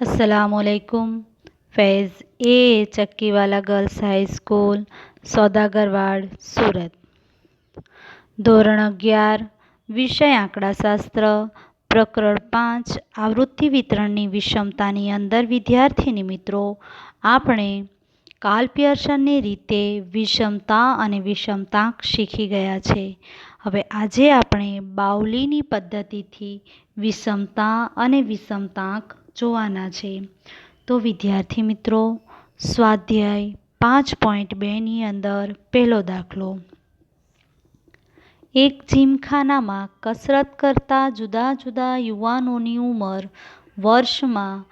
अस्सलामुअलैकुम। फैज़ ए चक्कीवाला girls high school सौदागरवाड़ सूरत। ધોરણ 11 વિષય આંકડાશાસ્ત્ર પ્રકરણ 5 આવૃત્તિ વિતરણની વિષમતાની અંદર વિદ્યાર્થીની મિત્રો આપણે કાર્લ પિયર્સનની રીતે વિષમતા અને વિષમતાંક શીખી ગયા છે। હવે આજે આપણે બાઉલીની પદ્ધતિથી વિષમતા અને વિષમતાંક જોવાના છે। તો વિદ્યાર્થી મિત્રો સ્વાધ્યાય 5.2ની અંદર પહેલો દાખલો, એક જીમખાનામાં કસરત કરતા જુદા જુદા યુવાનોની ઉંમર વર્ષમાં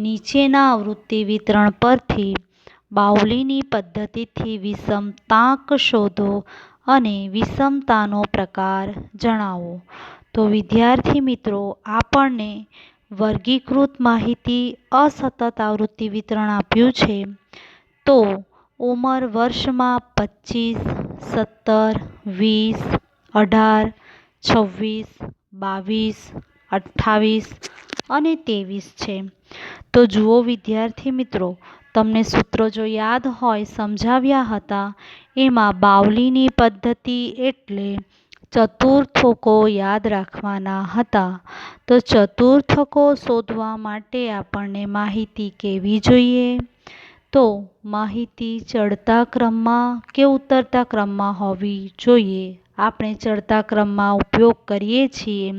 નીચેના આવૃત્તિ વિતરણ પરથી બાઉલીની પદ્ધતિથી વિષમતાંક શોધો અને વિષમતાનો પ્રકાર જણાવો। તો વિદ્યાર્થી મિત્રો આપણને વર્ગીકૃત માહિતી અસતત આવૃત્તિ વિતરણ આપ્યું છે। તો ઉંમર વર્ષમાં 25, 17, 20, 18, 26, 22, 28 અને 23 છે। તો જુઓ વિદ્યાર્થી મિત્રો, તમને સૂત્રો જો યાદ હોય સમજાવ્યા હતા, એમાં બાઉલીની પદ્ધતિ એટલે ચતુર્થકો યાદ રાખવાના હતા। તો ચતુર્થકો શોધવા માટે આપણને માહિતી કેવી જોઈએ? તો માહિતી ચડતા ક્રમમાં કે ઉતરતા ક્રમમાં હોવી જોઈએ। આપણે ચડતા ક્રમમાં ઉપયોગ કરીએ છીએ।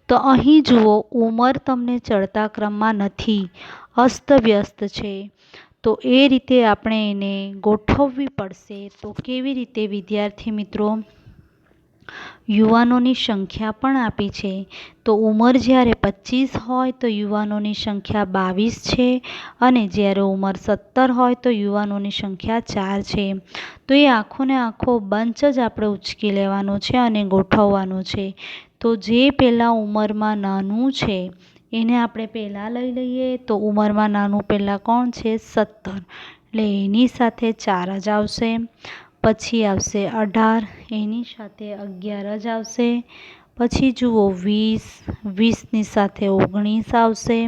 તો અહીં જુઓ, ઉંમર તમને ચડતા ક્રમમાં નથી, અસ્તવ્યસ્ત છે। તો એ રીતે આપણે એને ગોઠવવી પડશે। તો કેવી રીતે વિદ્યાર્થી મિત્રો? યુવાનોની સંખ્યા પણ આપી છે। તો ઉંમર જ્યારે 25 હોય તો યુવાનોની સંખ્યા 22 છે અને જ્યારે ઉંમર 17 હોય તો યુવાનોની સંખ્યા 4 છે। તો એ આખો ને આખો બંચ જ આપણે ઉચકી લેવાનો છે અને ગોઠવવાનો છે। તો જે પહેલાં ઉંમરમાં નાનું છે એને આપણે પહેલાં લઈ લઈએ। તો ઉંમરમાં નાનું પહેલાં કોણ છે? 17, એટલે એની સાથે 4 જ આવશે। પછી આવશે 18, એની સાથે 11 જ આવશે। પછી જુઓ 20, 20ની સાથે 19 આવશે।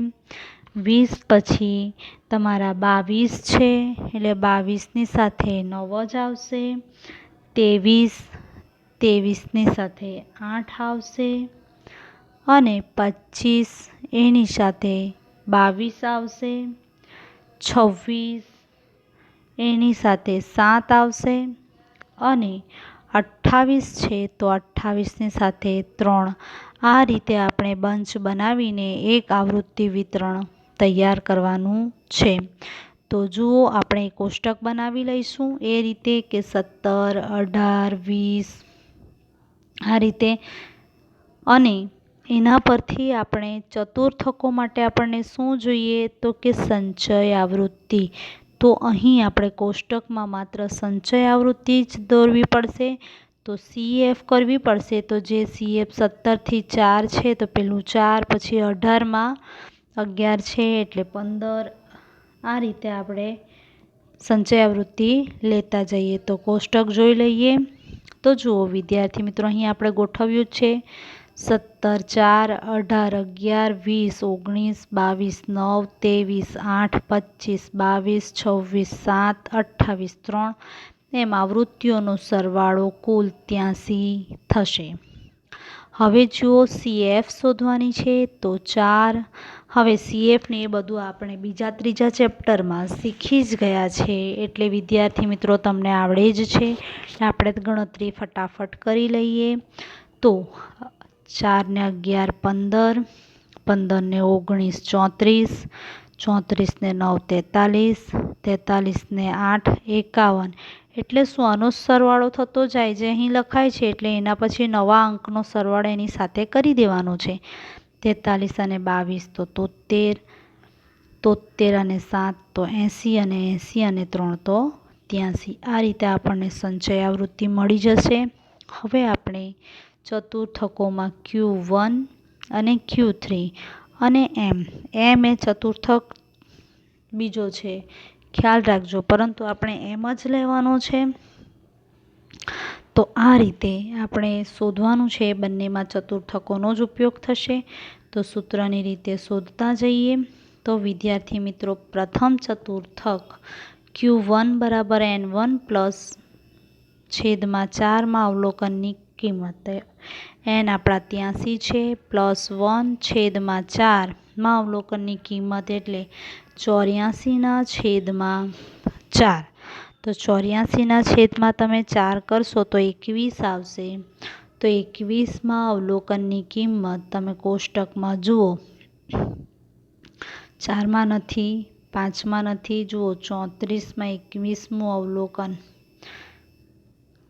20 પછી તમારા 22 છે, એટલે 22ની સાથે 9 જ આવશે। 23, 23ની સાથે 8 આવશે અને 25 એની સાથે 22 આવશે। 26 એની સાથે 7 આવશે અને 28 છે તો 28ની સાથે 3। આ રીતે આપણે બંચ બનાવીને એક આવૃત્તિ વિતરણ તૈયાર કરવાનું છે। તો જુઓ, આપણે કોષ્ટક બનાવી લઈશું એ રીતે કે 17, 18, 20 આ રીતે, અને એના પરથી આપણે ચતુર્થકો માટે આપણને શું જોઈએ? તો કે સંચય આવૃત્તિ। તો અહીં આપણે કોષ્ટકમાં માત્ર સંચય આવૃત્તિ જ દોરવી પડશે। તો CF કરવી પડશે। તો જે CF 17થી 4 છે તો પેલું 4, પછી 18માં 11 છે એટલે 15। આ રીતે આપણે સંચય આવૃત્તિ લેતા જઈએ। તો કોષ્ટક જોઈ લઈએ। તો જુઓ વિદ્યાર્થી મિત્રો, અહીં આપણે ગોઠવ્યું છે 17, 4, 18, 11, 20, 19, 22, 9, 23, 8, 25, 22, 26, 7, 28, 3 એમ આવૃત્તિઓનો સરવાળો કુલ 83 થશે। હવે જુઓ CF શોધવાની છે। તો 4, હવે CF ને એ બધું આપણે બીજા ત્રીજા ચેપ્ટરમાં શીખી જ ગયા છે, એટલે વિદ્યાર્થી મિત્રો તમને આવડે જ છે। આપણે ગણતરી ફટાફટ કરી લઈએ। તો 4 ને 11 15, 15 ને 19 34, 34 ને 9 43, 43 ને 8 51। એટલે શું? આનો સરવાળો થતો જાય, જે અહીં લખાય છે એટલે એના પછી નવા અંકનો સરવાળો એની સાથે કરી દેવાનો છે। 43 અને 22 તો 73, 73 અને 7 તો 80 અને 80 અને 3 તો 83। આ રીતે આપણને સંચય આવૃત્તિ મળી જશે। હવે આપણે ચતુર્થકોમાં Q1 અને Q3 અને M એ ચતુર્થક બીજો છે, ખ્યાલ રાખજો, પરંતુ આપણે M જ લેવાનો છે। તો આ રીતે આપણે શોધવાનું છે। બંનેમાં ચતુર્થકોનો જ ઉપયોગ થશે। તો સૂત્રની રીતે શોધતા જઈએ। તો વિદ્યાર્થી મિત્રો, પ્રથમ ચતુર્થક Q1 બરાબર N1 પ્લસ છેદમાં 4માં અવલોકનની કિંમત n આપણા 83 છે, પ્લસ 1 છેદમાં 4માં અવલોકનની કિંમત એટલે 84ના છેદમાં 4. તો 84ના છેદમાં તમે 4 કરશો તો 21 આવશે. તો 21માં અવલોકનની કિંમત તમે કોષ્ટકમાં જુઓ, 4માં નથી, 5માં નથી, જુઓ 34માં 21મું અવલોકન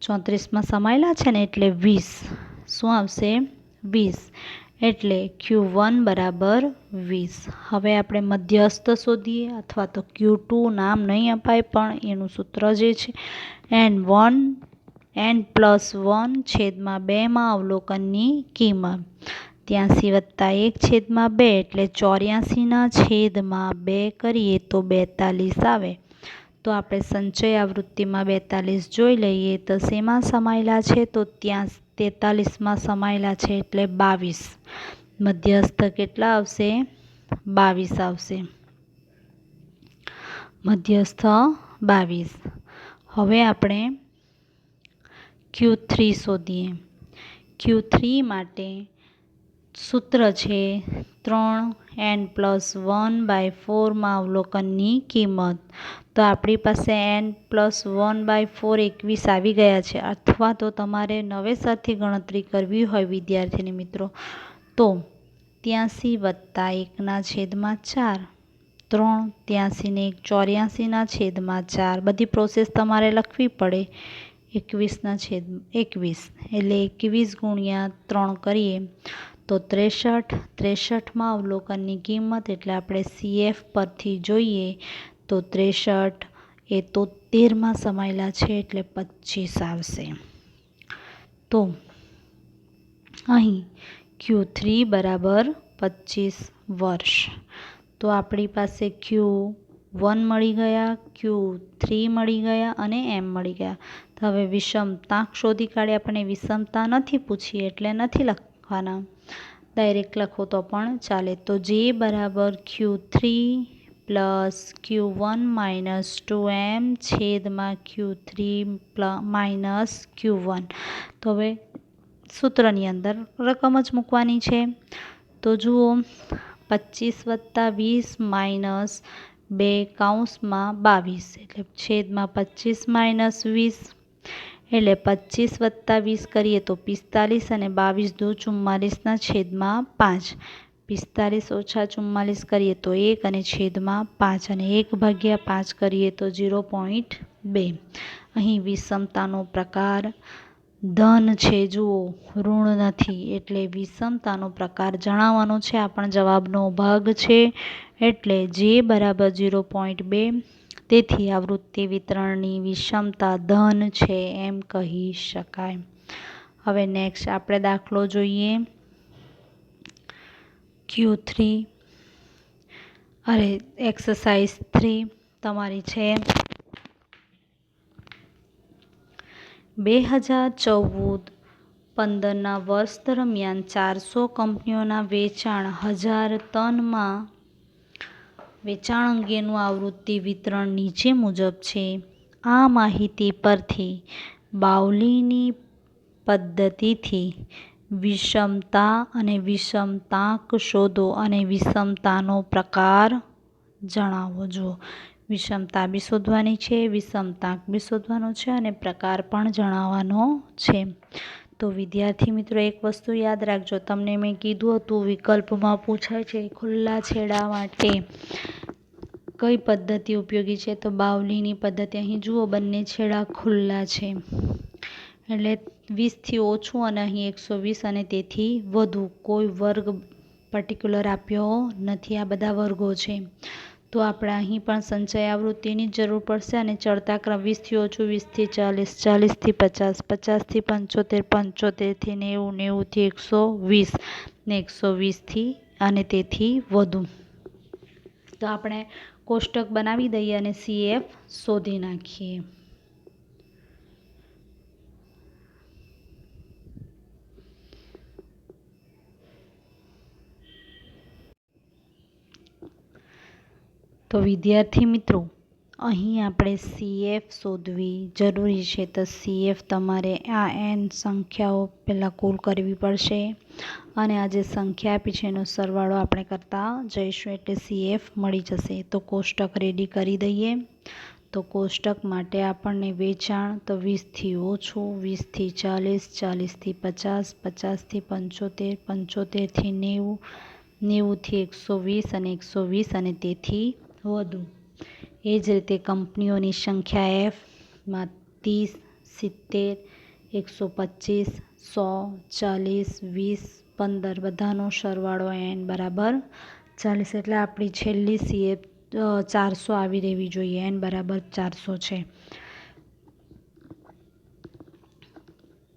34માં સમાયેલા છે ને, એટલે 20. શું આવશે? 20. એટલે Q1 બરાબર 20. હવે આપણે મધ્યસ્થ શોધીએ, અથવા તો Q2 નામ નહીં અપાય પણ એનું સૂત્ર જે છે n+1 છેદમાં 2માં અવલોકનની કિંમત 83 વત્તા 1 છેદમાં 2 એટલે 84ના છેદમાં 2 કરીએ તો 42 આવે. તો આપણે સંચય આવૃત્તિમાં 42 જોઈ લઈએ તો શેમાં સમાયેલા છે? તો ત્યાં 43માં સમાયેલા છે, એટલે 22. મધ્યસ્થ કેટલા આવશે? 22 આવશે. મધ્યસ્થ 22. હવે આપણે Q3 શોધીએ. Q3 માટે સૂત્ર છે 3n+1/4માં અવલોકનની કિંમત. તો આપણી પાસે n+1/4 21 આવી ગયા છે, અથવા તો તમારે નવેસરથી ગણતરી કરવી હોય વિદ્યાર્થીની મિત્રો તો 83 વત્તા 1ના છેદમાં 4, 3, 83 ને 1, 84ના છેદમાં 4, બધી પ્રોસેસ તમારે લખવી પડે. 21ના છેદમાં 21 એટલે 21 ગુણ્યા 3 કરીએ તો 63. 63માં અવલોકનની કિંમત એટલે આપણે CF પરથી જોઈએ તો 63 એ 73માં સમાયેલા છે, એટલે 25 આવશે. તો અહીં Q3 બરાબર 25 વર્ષ. તો આપણી પાસે Q1 મળી ગયા, Q3 મળી ગયા અને M મળી ગયા. તો હવે વિષમતાંક શોધી કાઢીએ. આપણને વિષમતા નથી પૂછી એટલે નથી લખવાના, ડાયરેક્ટ લખો તો પણ ચાલે. તો J બરાબર Q3 plus Q1 minus 2M છેદમાં Q3 માઇનસ Q1. તો હવે સૂત્રની અંદર રકમ જ મૂકવાની છે. તો જુઓ 25 વત્તા 20 માઇનસ 2 કૌંસમાં 22 એટલે છેદમાં 25 માઇનસ 20 એટલે 25 વત્તા 20 કરીએ તો 45 અને 22 દૂ 44ના છેદમાં 5. 45 ઓછા 44 કરીએ તો 1 અને છેદમાં 5 અને 1/5 કરીએ તો 0.2. અહીં વિષમતાનો પ્રકાર ધન છે, જુઓ ઋણ નથી, એટલે વિષમતાનો પ્રકાર જણાવવાનો છે. આ પણ જવાબનો ભાગ છે, એટલે J બરાબર 0.2. તેથી આવૃત્તિ વિતરણની વિષમતા ધન છે એમ કહી શકાય. હવે નેક્સ્ટ આપણે દાખલો જોઈએ. Q3 એક્સરસાઇઝ 3 તમારી છે. 2014-15ના વર્ષ દરમિયાન 400 કંપનીઓના વેચાણ 1000 ટનમાં વેચાણ અંગેનું આવૃત્તિ વિતરણ નીચે મુજબ છે. આ માહિતી પરથી બાઉલીની પદ્ધતિથી વિષમતા અને વિષમતાંક શોધો અને વિષમતાનો પ્રકાર જણાવો. જુઓ, વિષમતા બી શોધવાની છે, વિષમતાંક બી શોધવાનો છે અને પ્રકાર પણ જણાવવાનો છે. તો વિદ્યાર્થી મિત્રો, એક વસ્તુ યાદ રાખજો, તમને મેં કીધું હતું વિકલ્પમાં પૂછાય છે ખુલ્લા છેડા માટે કઈ પદ્ધતિ ઉપયોગી છે? તો બાઉલીની પદ્ધતિ. અહીં જુઓ બંને છેડા ખુલ્લા છે, એટલે 20થી ઓછું અને અહીં 120 અને તેથી વધુ. કોઈ વર્ગ પર્ટિક્યુલર આપ્યો નથી, આ બધા વર્ગો છે. તો આપણે અહીં પણ સંચય આવૃત્તિની જ જરૂર પડશે અને ચડતા ક્રમ 20થી ઓછું 20થી 40, 40થી 50, 50થી 75, 75થી 90, 90થી 120 ને 120થી અને તેથી વધુ. તો આપણે કોષ્ટક બનાવી દઈએ અને CF શોધી નાખીએ. તો વિદ્યાર્થી મિત્રો, અહીં આપણે CF શોધવી જરૂરી છે. તો CF તમારે આ n સંખ્યાઓ પહેલાં કુલ કરવી પડશે અને આ જે સંખ્યા આપી છે એનો સરવાળો આપણે કરતા જઈશું એટલે CF મળી જશે. તો કોષ્ટક રેડી કરી દઈએ. તો કોષ્ટક માટે આપણને વેચાણ તો 20થી ઓછું, 20થી 40, 40થી 50, 50થી 75, 75થી 90, 90થી 120 અને 120 અને તેથી વધુ. એ જ રીતે કંપનીઓની સંખ્યા Fમાં 30, 70, 125, 100, 40, 20, 15 બધાનો સરવાળો n બરાબર 40. એટલે આપણી છેલ્લી CF 400 આવી રહેવી જોઈએ. n બરાબર 400 છે.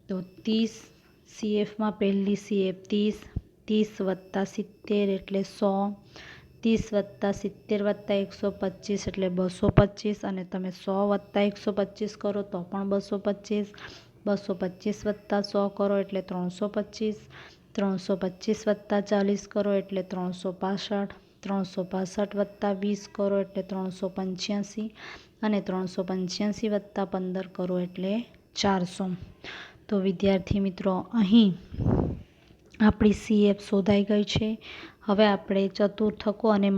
તો 30 CFમાં પહેલી CF 30, 30 વત્તા 70 એટલે 100, 30 વત્તા 70 વત્તા 125 એટલે 225 અને તમે 100 વત્તા 125 કરો તો પણ 225, 225 વત્તા 100 કરો એટલે 325, 325 વત્તા 40 કરો એટલે 365, 365 વત્તા 20 કરો એટલે 385 અને 385 વત્તા 15 કરો એટલે 400. તો વિદ્યાર્થી મિત્રો, અહીં આપણી CF શોધાઈ ગઈ છે. હવે આપણે ચતુર્થકો અને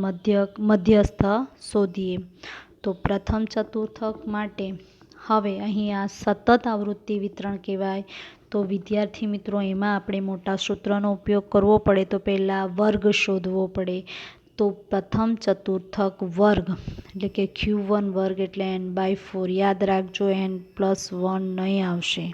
મધ્યસ્થ શોધીએ. તો પ્રથમ ચતુર્થક માટે હવે અહીં આ સતત આવૃત્તિ વિતરણ કહેવાય. તો વિદ્યાર્થી મિત્રો, એમાં આપણે મોટા સૂત્રનો ઉપયોગ કરવો પડે. તો પહેલાં વર્ગ શોધવો પડે. તો પ્રથમ ચતુર્થક વર્ગ એટલે કે Q1 વર્ગ એટલે n/4. યાદ રાખજો, n+1 નહીં આવશે.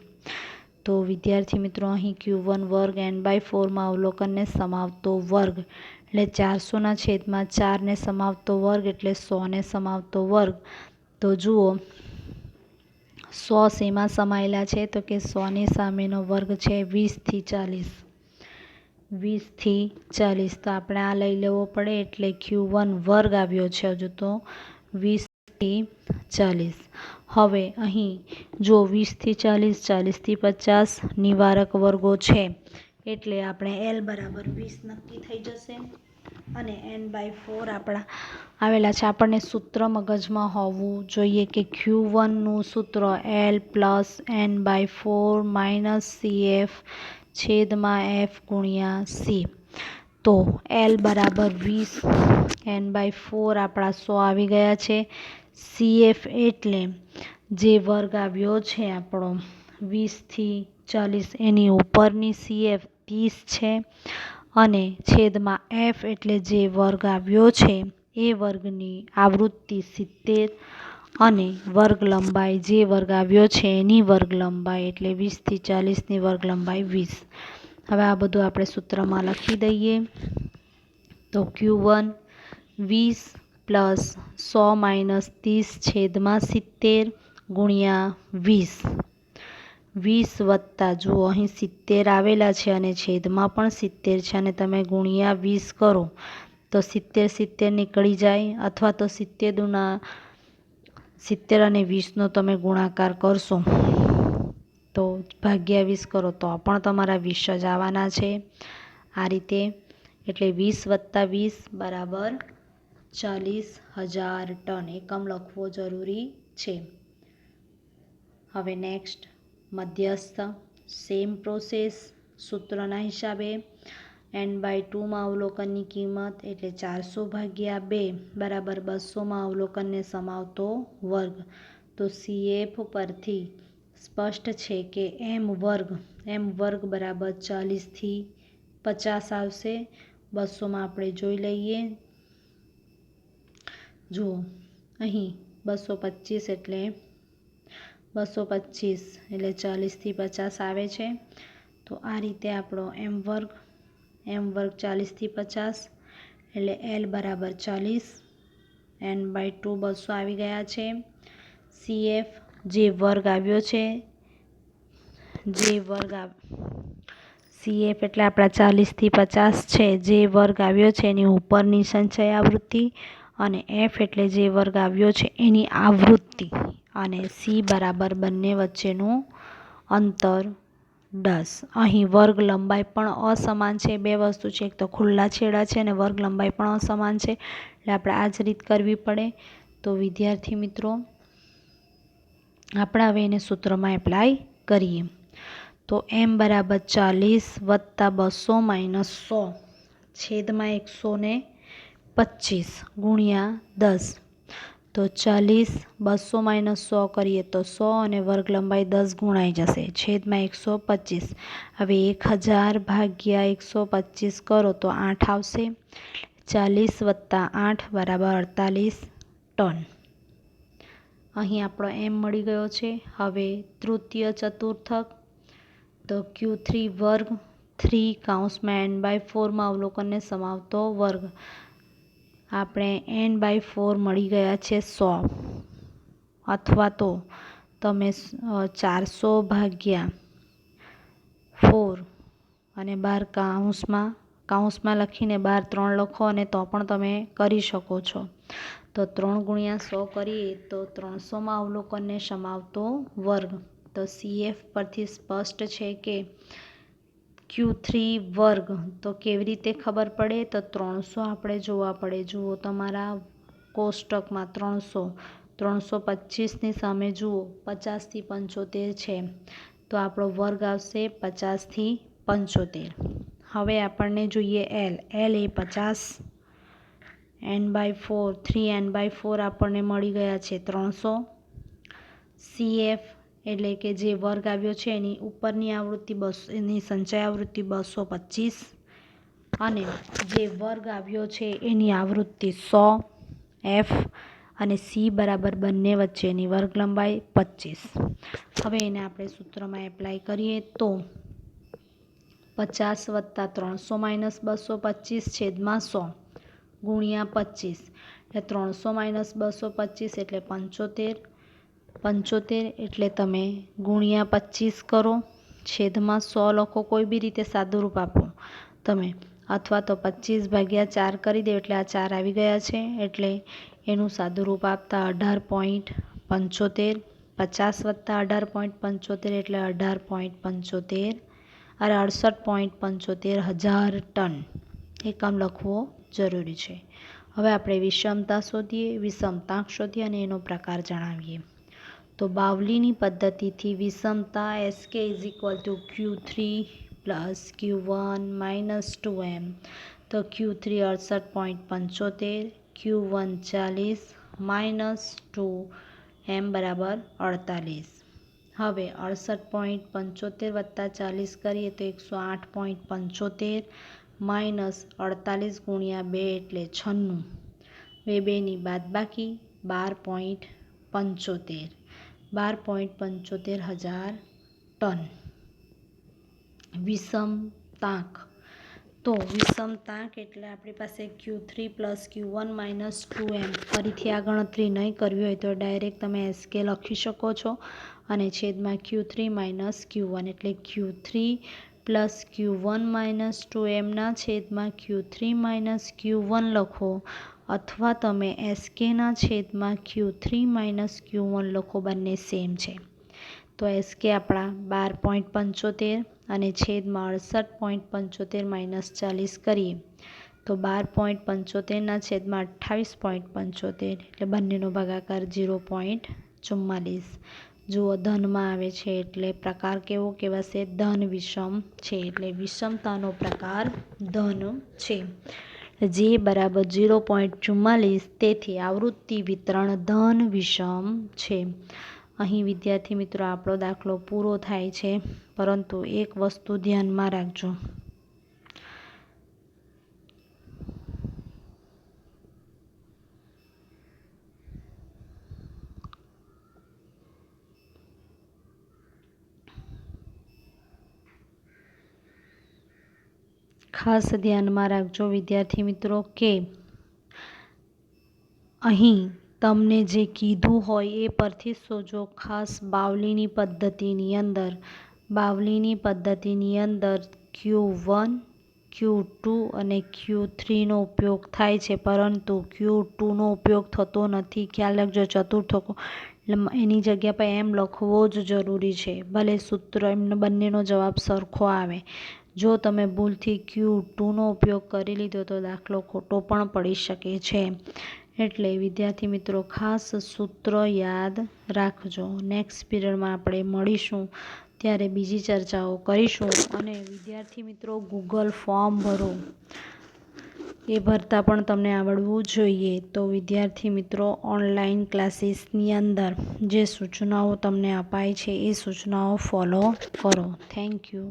તો વિદ્યાર્થી મિત્રો, અહીં Q1 વર્ગ n/4માં અવલોકનને સમાવતો વર્ગ એટલે 400ના છેદમાં 4ને સમાવતો વર્ગ એટલે 100ને સમાવતો વર્ગ. તો જુઓ 100 શેમાં સમાયેલા છે? તો કે 100ની સામેનો વર્ગ છે 20થી 40. 20થી 40 તો આપણે આ લઈ લેવો પડે એટલે Q1 વર્ગ આવ્યો છે. હજુ તો 20થી 40. હવે અહીં જો 20થી 40, 40થી 50 નિવારક વર્ગો છે એટલે આપણે L બરાબર 20 નક્કી થઈ જશે અને n/4 આપણા આવેલા છે. આપણને સૂત્ર મગજમાં હોવું જોઈએ કે Q1નું સૂત્ર L પ્લસ n/4 CF છેદમાં F ગુણ્યા C. તો L બરાબર 20, n/4 આપણા 100 આવી ગયા છે. CF એટલે જે વર્ગ આવ્યો છે આપણો 20થી 40 એની ઉપરની CF 30 છે અને છેદમાં F એટલે જે વર્ગ આવ્યો છે એ વર્ગની આવૃત્તિ 70 અને વર્ગ લંબાઈ જે વર્ગ આવ્યો છે એની વર્ગ લંબાઈ એટલે 20થી 40ની વર્ગ લંબાઈ 20. હવે આ બધું આપણે સૂત્રમાં લખી દઈએ. તો Q1 20 પ્લસ 100 - 30 છેદમાં 70 ગુણ્યા 20. 20 વત્તા જુઓ અહીં 70 આવેલા છે અને છેદમાં પણ 70 છે અને તમે ગુણ્યા 20 કરો તો 70 70 નીકળી જાય, અથવા તો 70 દુના 70 અને 20નો તમે ગુણાકાર કરશો તો ભાગ્યા 20 કરો તો પણ તમારા 20 જ આવવાના છે. આ રીતે એટલે 20 વત્તા 20 બરાબર 40,000 ટન એકમ લખવો જરૂરી છે. હવે નેક્સ્ટ મધ્યસ્થ. Same process. સૂત્રના હિસાબે n/2માં અવલોકનની કિંમત એટલે 400/2 બરાબર 200માં અવલોકનને સમાવતો વર્ગ. તો CF પરથી સ્પષ્ટ છે કે m વર્ગ બરાબર 40થી 50 આવશે. 200માં આપણે જોઈ લઈએ. જુઓ અહીં 225 એટલે 40થી 50 આવે છે. તો આ રીતે આપણો m વર્ગ 40થી 50 એટલે L બરાબર 40, n/2 200 આવી ગયા છે. CF જે વર્ગ આવ્યો છે CF એટલે આપણા 40થી 50 છે. જે વર્ગ આવ્યો છે એની ઉપરની સંચય આવૃત્તિ અને F એટલે જે વર્ગ આવ્યો છે એની આવૃત્તિ અને C બરાબર બંને વચ્ચેનું અંતર 10। અહીં વર્ગ લંબાઈ પણ અસમાન છે, બે વસ્તુ છે, એક તો ખુલ્લા છેડા છે અને વર્ગ લંબાઈ પણ અસમાન છે, એટલે આપણે આ જ રીત કરવી પડે. તો વિદ્યાર્થી મિત્રો આપણે હવે એને સૂત્રમાં એપ્લાય કરીએ. તો m બરાબર 40 વત્તા 200 - 100 છેદમાં 125 ગુણ્યા 10. તો 40 200 - 100 કરીએ તો 100 અને વર્ગ લંબાઈ 10 ગુણાઈ જશે છેદમાં 125. હવે 1000 ભાગ્યા 125 કરો તો 8 આવશે. 40 વત્તા 8 બરાબર 48 ટન. અહીં આપણો m મળી ગયો છે. હવે તૃતીય ચતુર્થક તો Q3 વર્ગ 3 કૌંસમાં n/4 અવલોકનને સમાવતો વર્ગ. આપણે n/4 મળી ગયા છે 100, અથવા તો તમે 400 ભાગ્યા 4 અને 12 કૌંસમાં લખીને 3 લખો અને તો પણ તમે કરી શકો છો. તો 3 ગુણ્યા 100 કરીએ તો 300માં અવલોકનને સમાવતો વર્ગ. તો CF પરથી સ્પષ્ટ છે કે Q3 વર્ગ. તો કેવી રીતે ખબર પડે? તો 300 આપણે જોવા પડે. જુઓ તમારા કોષ્ટકમાં 325ની સામે જુઓ 50 થી 75 છે, તો આપણો વર્ગ આવશે 50 થી 75. હવે આપણને જોઈએ L એ 50 n/4 3 n/4 આપણને મળી ગયા છે 300. CF એટલે કે જે વર્ગ આવ્યો છે એની ઉપરની આવૃત્તિ 200, એની સંચય આવૃત્તિ 225 અને જે વર્ગ આવ્યો છે એની આવૃત્તિ 100 F અને C બરાબર બંને વચ્ચેની વર્ગ લંબાઈ 25. હવે એને આપણે સૂત્રમાં એપ્લાય કરીએ તો 50 વત્તા 300 - 225 છેદમાં 100 ગુણ્યા 25. એટલે 300 - 225 એટલે 75. 75 એટલે તમે ગુણ્યા 25 કરો છેદમાં 100 લખો. કોઈ બી રીતે સાદુરૂપ આપો તમે, અથવા તો 25 ભાગ્યા 4 કરી દો એટલે આ 4 આવી ગયા છે, એટલે એનું સાદુરૂપ આપતા 18.75. 50 વત્તા 18.75 એટલે 18.75 અને 68.75 હજાર ટન એકમ લખવો જરૂરી છે. હવે આપણે વિષમતા શોધીએ, વિષમતાંક શોધીએ અને એનો પ્રકાર જણાવીએ. તો બાવલીની પદ્ધતિથી વિષમતા Sk = Q3 + Q1 - 2m. તો Q3 68.75, Q1 40 - 2m બરાબર 48. હવે 68.75 વત્તા 40 કરીએ તો 108.75 -48 ગુણ્યા 2 એટલે 96. 2ની બાદબાકી 12.75 હજાર ટન. વિષમતાંક. તો વિષમતાંક એટલે આપણી પાસે Q3 + Q1 - 2m. ફરીથી આ ગણતરી નહીં કરવી હોય તો ડાયરેક્ટ તમે Sk લખી શકો છો અને છેદમાં Q3 - Q1 એટલે Q3 + Q1 - 2m ના છેદમાં Q3 - Q1 લખો, અથવા તમે Sk ના છેદમાં Q3 - Q1 લખો, બંને સેમ છે. તો Sk આપણા 12.75 અને છેદમાં 68.75 - 40 કરીએ તો 12.75 ના છેદમાં 28.75 એટલે બંનેનો ભાગાકાર 0.44. જુઓ ધનમાં આવે છે એટલે પ્રકાર કેવો કહેવાશે? ધન વિષમ છે, એટલે વિષમતાનો પ્રકાર ધન છે. જે બરાબર 0.44, તેથી આવૃત્તિ વિતરણ ધન વિષમ છે. અહીં વિદ્યાર્થી મિત્રો આપણો દાખલો પૂરો થાય છે, પરંતુ એક વસ્તુ ધ્યાનમાં રાખજો. ખાસ ધ્યાનમાં રાખજો વિદ્યાર્થી મિત્રો કે અહીં તમને જે કીધું હોય એ પરથી સોજો. ખાસ બાવલીની પદ્ધતિની અંદર Q1, Q2 અને Q3નો ઉપયોગ થાય છે, પરંતુ Q2નો ઉપયોગ થતો નથી. ખ્યાલ રાખજો. ચતુર્થકો એની જગ્યા પર એમ લખવો જ જરૂરી છે, ભલે સૂત્ર એમને બંનેનો જવાબ સરખો આવે. જો તમે ભૂલથી Q2નો ઉપયોગ કરી લીધો તો દાખલો ખોટો પણ પડી શકે છે. એટલે વિદ્યાર્થી મિત્રો ખાસ સૂત્ર યાદ રાખજો. નેક્સ્ટ પીરિયડમાં આપણે મળીશું ત્યારે બીજી ચર્ચાઓ કરીશું. અને વિદ્યાર્થી મિત્રો ગૂગલ ફોર્મ ભરો, એ ભરતા પણ તમને આવડવું જોઈએ. તો વિદ્યાર્થી મિત્રો ઓનલાઈન ક્લાસીસની અંદર જે સૂચનાઓ તમને અપાય છે એ સૂચનાઓ ફોલો કરો. Thank you.